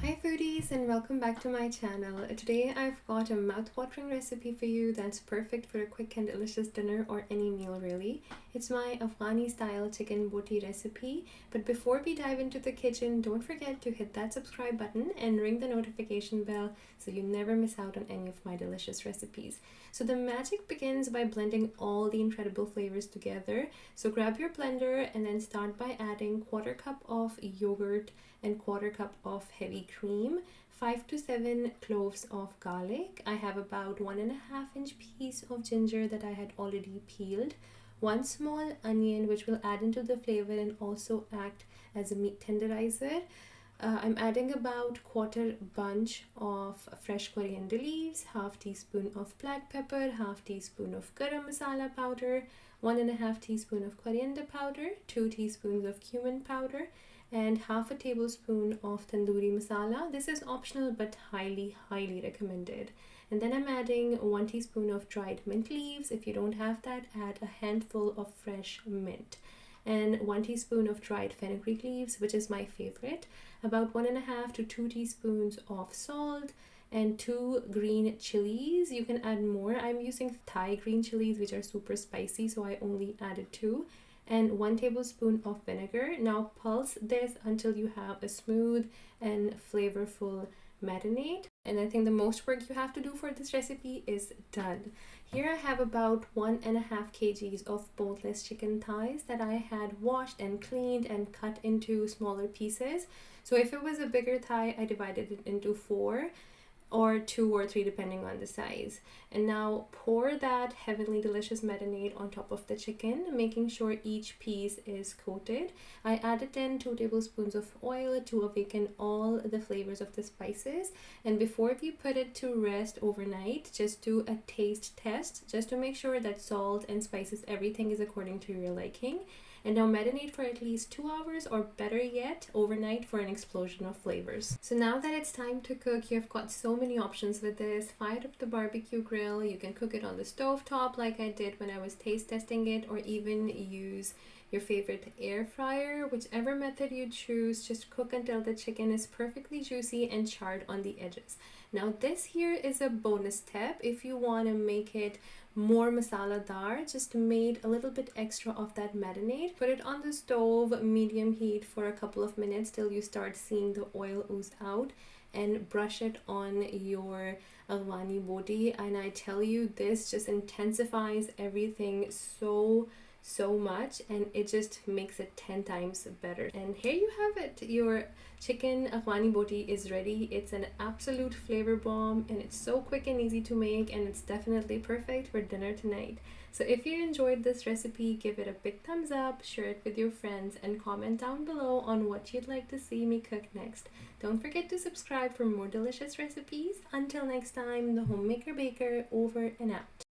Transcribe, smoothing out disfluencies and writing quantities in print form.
Hi foodies and welcome back to my channel. Today I've got a mouth-watering recipe for you that's perfect for a quick and delicious dinner or any meal really. It's my Afghani-style chicken boti recipe. But before we dive into the kitchen, don't forget to hit that subscribe button and ring the notification bell so you never miss out on any of my delicious recipes. So the magic begins by blending all the incredible flavors together. So grab your blender and then start by adding 1/4 cup of yogurt and 1/4 cup of heavy cream, 5 to 7 cloves of garlic. I have about 1.5-inch piece of ginger that I had already peeled, 1 small onion which will add into the flavor and also act as a meat tenderizer. I'm adding about 1/4 bunch of fresh coriander leaves, 1/2 teaspoon of black pepper, 1/2 teaspoon of garam masala powder, 1.5 teaspoon of coriander powder, 2 teaspoons of cumin powder, and 1/2 tablespoon of tandoori masala. This is optional but highly recommended. And then I'm adding 1 teaspoon of dried mint leaves. If you don't have that, add a handful of fresh mint. And 1 teaspoon of dried fenugreek leaves, which is my favorite, about 1.5 to 2 teaspoons of salt, and 2 green chilies. You can add more. I'm using Thai green chilies, which are super spicy, so I only added 2, and 1 tablespoon of vinegar. Now pulse this until you have a smooth and flavorful marinade. And I think the most work you have to do for this recipe is done. Here I have about 1.5 kgs of boneless chicken thighs that I had washed and cleaned and cut into smaller pieces. So if it was a bigger thigh, I divided it into 4 or 2 or 3 depending on the size. And now pour that heavenly delicious marinade on top of the chicken, making sure each piece is coated. I added in 2 tablespoons of oil to awaken all the flavors of the spices. And before we put it to rest overnight, just do a taste test just to make sure that salt and spices, everything is according to your liking. And now marinate for at least 2 hours, or better yet, overnight, for an explosion of flavors. So now that it's time to cook, you've got so many options with this. Fire up the barbecue grill. You can cook it on the stove top like I did when I was taste testing it, or even use your favorite air fryer. Whichever method you choose, just cook until the chicken is perfectly juicy and charred on the edges. Now this here is a bonus step. If you want to make it more masala dar, just made a little bit extra of that marinade, put it on the stove, medium heat for a couple of minutes till you start seeing the oil ooze out, and brush it on your Afghani boti. And I tell you, this just intensifies everything so much, and it just makes it 10 times better. And here you have it. Your chicken Afghani boti is ready. It's an absolute flavor bomb, and it's so quick and easy to make, and it's definitely perfect for dinner tonight. So if you enjoyed this recipe, give it a big thumbs up, share it with your friends, and comment down below on what you'd like to see me cook next. Don't forget to subscribe for more delicious recipes. Until next time, the homemaker baker over and out.